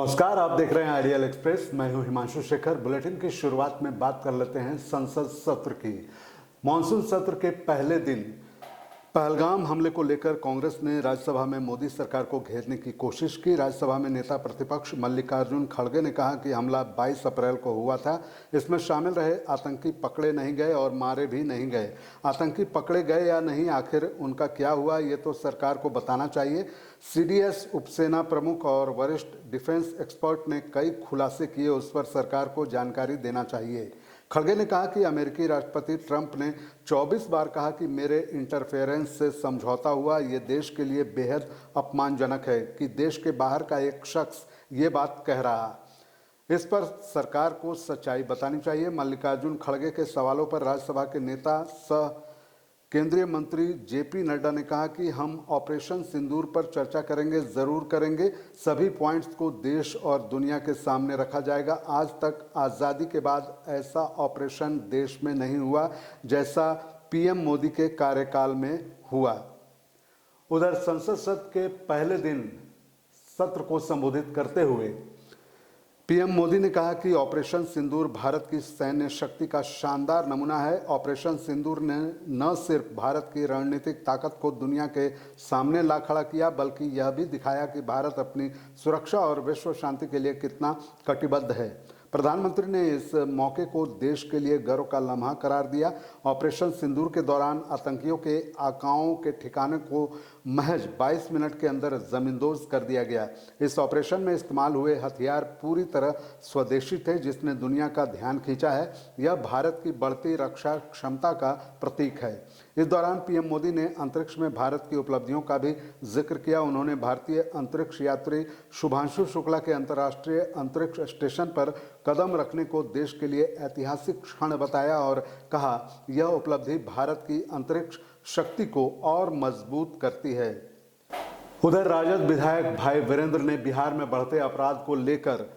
नमस्कार, आप देख रहे हैं आइडियल एक्सप्रेस। मैं हूं हिमांशु शेखर। बुलेटिन की शुरुआत में बात कर लेते हैं संसद सत्र की। मॉनसून सत्र के पहले दिन पहलगाम हमले को लेकर कांग्रेस ने राज्यसभा में मोदी सरकार को घेरने की कोशिश की। राज्यसभा में नेता प्रतिपक्ष मल्लिकार्जुन खड़गे ने कहा कि हमला 22 अप्रैल को हुआ था। इसमें शामिल रहे आतंकी पकड़े नहीं गए और मारे भी नहीं गए। आतंकी पकड़े गए या नहीं, आखिर उनका क्या हुआ, ये तो सरकार को बताना चाहिए। सीडीएस उपसेना प्रमुख और वरिष्ठ डिफेंस एक्सपर्ट ने कई खुलासे किए, उस पर सरकार को जानकारी देना चाहिए। खड़गे ने कहा कि अमेरिकी राष्ट्रपति ट्रंप ने 24 बार कहा कि मेरे इंटरफेरेंस से समझौता हुआ। ये देश के लिए बेहद अपमानजनक है कि देश के बाहर का एक शख्स ये बात कह रहा। इस पर सरकार को सच्चाई बतानी चाहिए। मल्लिकार्जुन खड़गे के सवालों पर राज्यसभा के नेता सह केंद्रीय मंत्री जेपी नड्डा ने कहा कि हम ऑपरेशन सिंदूर पर चर्चा करेंगे, जरूर करेंगे। सभी पॉइंट्स को देश और दुनिया के सामने रखा जाएगा। आज तक आज़ादी के बाद ऐसा ऑपरेशन देश में नहीं हुआ जैसा पीएम मोदी के कार्यकाल में हुआ। उधर संसद सत्र के पहले दिन सत्र को संबोधित करते हुए पीएम मोदी ने कहा कि ऑपरेशन सिंदूर भारत की सैन्य शक्ति का शानदार नमूना है। ऑपरेशन सिंदूर ने न सिर्फ भारत की रणनीतिक ताकत को दुनिया के सामने ला खड़ा किया, बल्कि यह भी दिखाया कि भारत अपनी सुरक्षा और विश्व शांति के लिए कितना कटिबद्ध है। प्रधानमंत्री ने इस मौके को देश के लिए गर्व का लम्हा करार दिया। ऑपरेशन सिंदूर के दौरान आतंकियों के आकाओं के ठिकाने को महज 22 मिनट के अंदर जमींदोज कर दिया गया। इस ऑपरेशन में इस्तेमाल हुए हथियार पूरी तरह स्वदेशी थे, जिसने दुनिया का ध्यान खींचा है। यह भारत की बढ़ती रक्षा क्षमता का प्रतीक है। इस दौरान पीएम मोदी ने अंतरिक्ष में भारत की उपलब्धियों का भी जिक्र किया। उन्होंने भारतीय अंतरिक्ष यात्री शुभांशु शुक्ला के अंतर्राष्ट्रीय अंतरिक्ष स्टेशन पर कदम रखने को देश के लिए ऐतिहासिक क्षण बताया और कहा, यह उपलब्धि भारत की अंतरिक्ष शक्ति को और मजबूत करती है। उधर राजद विधायक भाई वीरेंद्र ने बिहार में बढ़ते अपराध को लेकर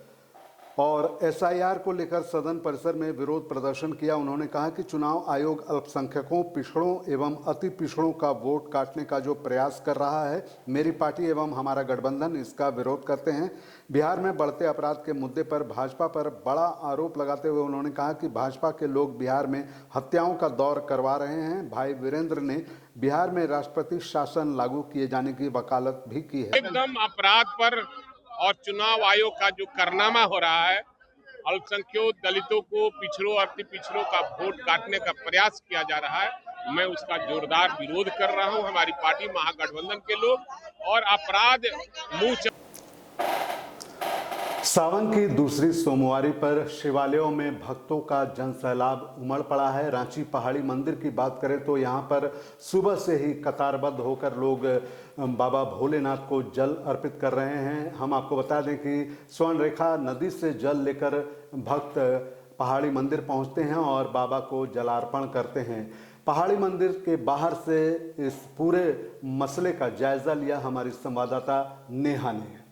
और एसआईआर को लेकर सदन परिसर में विरोध प्रदर्शन किया। उन्होंने कहा कि चुनाव आयोग अल्पसंख्यकों, पिछड़ों एवं अति पिछड़ों का वोट काटने का जो प्रयास कर रहा है, मेरी पार्टी एवं हमारा गठबंधन इसका विरोध करते हैं। बिहार में बढ़ते अपराध के मुद्दे पर भाजपा पर बड़ा आरोप लगाते हुए उन्होंने कहा कि भाजपा के लोग बिहार में हत्याओं का दौर करवा रहे हैं। भाई वीरेंद्र ने बिहार में राष्ट्रपति शासन लागू किए जाने की वकालत भी की है। एकदम अपराध पर और चुनाव आयोग का जो कारनामा हो रहा है, अल्पसंख्यक दलितों को, पिछड़ों, अति पिछड़ों का वोट काटने का प्रयास किया जा रहा है, मैं उसका जोरदार विरोध कर रहा हूं। हमारी पार्टी महागठबंधन के लोग और अपराध मुंह सावन की दूसरी सोमवारी पर शिवालयों में भक्तों का जनसैलाब उमड़ पड़ा है। रांची पहाड़ी मंदिर की बात करें तो यहाँ पर सुबह से ही कतारबद्ध होकर लोग बाबा भोलेनाथ को जल अर्पित कर रहे हैं। हम आपको बता दें कि स्वर्णरेखा नदी से जल लेकर भक्त पहाड़ी मंदिर पहुँचते हैं और बाबा को जलार्पण करते हैं। पहाड़ी मंदिर के बाहर से इस पूरे मसले का जायजा लिया हमारी संवाददाता नेहा ने।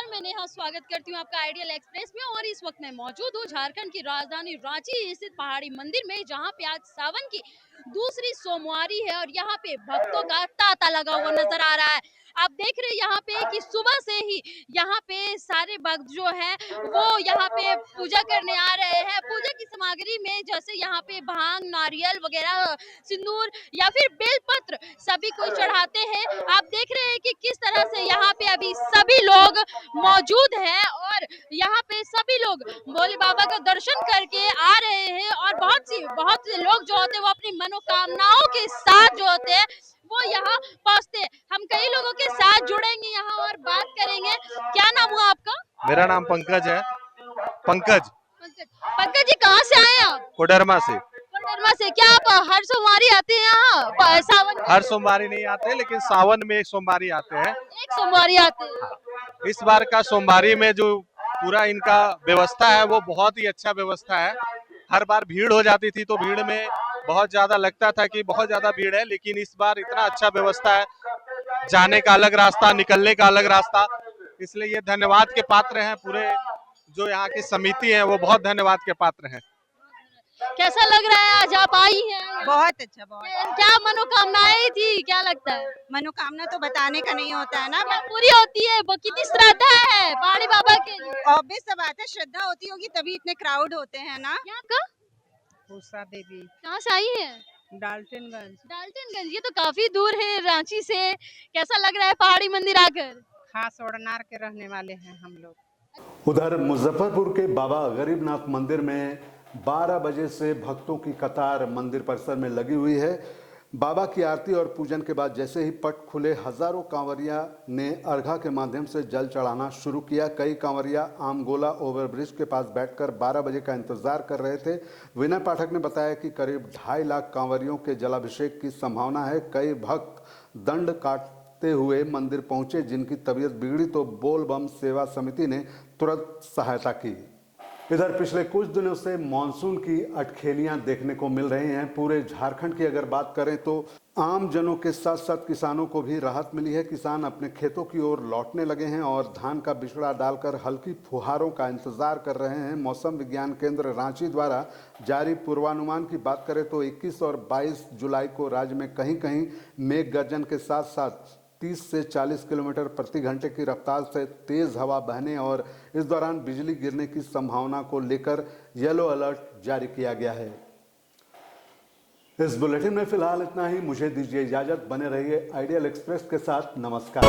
मैं नेहा स्वागत करती हूँ आपका आइडियल एक्सप्रेस में और इस वक्त मैं मौजूद हूँ झारखंड की राजधानी रांची स्थित पहाड़ी मंदिर में, जहाँ पे आज सावन की दूसरी सोमवारी है और यहाँ पे भक्तों का तांता लगा हुआ नजर आ रहा है। आप देख रहे हैं यहाँ पे कि सुबह से ही यहाँ पे सारे भक्त जो है वो यहाँ पे पूजा करने आ रहे हैं। पूजा की सामग्री में जैसे यहाँ पे भांग, नारियल वगैरह, सिंदूर या फिर बेलपत्र सभी को चढ़ाते हैं। आप देख रहे हैं कि किस तरह से यहाँ पे अभी सभी लोग मौजूद है और यहाँ पे सभी लोग भोले बाबा का दर्शन करके आ रहे हैं और बहुत से लोग जो होते हैं वो अपनी मनोकामनाओं के साथ जो होते हैं वो यहाँ पहुँचते हैं। हम कई लोगों के साथ जुड़ेंगे यहाँ और बात करेंगे। क्या नाम हुआ आपका? मेरा नाम पंकज है। पंकज पंकज जी, कहाँ से आए हैं आप? कोडरमा से। कोडरमा से। क्या आप हर सोमवारी आते हैं यहाँ सावन? हर सोमवारी नहीं आते, लेकिन सावन में एक सोमवारी आते हैं। एक सोमवारी आते हैं। इस बार का सोमवारी में जो पूरा इनका व्यवस्था है वो बहुत ही अच्छा व्यवस्था है। हर बार भीड़ हो जाती थी तो भीड़ में बहुत ज्यादा लगता था कि बहुत ज्यादा भीड़ है, लेकिन इस बार इतना अच्छा व्यवस्था है, जाने का अलग रास्ता, निकलने का अलग रास्ता। इसलिए ये धन्यवाद के पात्र हैं। पूरे जो यहाँ की समिति है वो बहुत धन्यवाद के पात्र हैं। कैसा लग रहा है आज आप आई हैं? बहुत अच्छा, बहुत। क्या मनोकामनाएं थी, क्या लगता है? मनोकामना तो बताने का नहीं होता है ना, क्या पूरी होती है? वो कितनी श्रद्धा है पहाड़ी बाबा के लिए? ऑब्वियस सा बात है, श्रद्धा होती होगी तभी इतने क्राउड होते हैं ना। यहाँ का उषा देवी, कहाँ से आई है? डाल्टनगंज। डाल्टनगंज, ये तो काफी दूर है रांची से। कैसा लग रहा है पहाड़ी मंदिर आकर? खास ओड़नार के रहने वाले हैं हम लोग। उधर मुजफ्फरपुर के बाबा गरीबनाथ मंदिर में 12 बजे से भक्तों की कतार मंदिर परिसर में लगी हुई है। बाबा की आरती और पूजन के बाद जैसे ही पट खुले, हजारों कांवरिया ने अर्घा के माध्यम से जल चढ़ाना शुरू किया। कई कांवरिया आमगोला ओवरब्रिज के पास बैठकर 12 बजे का इंतजार कर रहे थे। विनय पाठक ने बताया कि करीब 2.5 लाख कांवरियों के जलाभिषेक की संभावना है। कई भक्त दंड काटते हुए मंदिर पहुंचे। जिनकी तबीयत बिगड़ी तो बोल बम सेवा समिति ने तुरंत सहायता की। इधर पिछले कुछ दिनों से मानसून की अटखेलियां देखने को मिल रही हैं। पूरे झारखंड की अगर बात करें तो आम जनों के साथ साथ किसानों को भी राहत मिली है। किसान अपने खेतों की ओर लौटने लगे हैं और धान का बिचड़ा डालकर हल्की फुहारों का इंतजार कर रहे हैं। मौसम विज्ञान केंद्र रांची द्वारा जारी पूर्वानुमान की बात करें तो 21 और 22 जुलाई को राज्य में कहीं कहीं मेघ गर्जन के साथ साथ 30 से 40 किलोमीटर प्रति घंटे की रफ्तार से तेज हवा बहने और इस दौरान बिजली गिरने की संभावना को लेकर येलो अलर्ट जारी किया गया है। इस बुलेटिन में फिलहाल इतना ही। मुझे दीजिए इजाजत। बने रहिए आइडियल एक्सप्रेस के साथ। नमस्कार।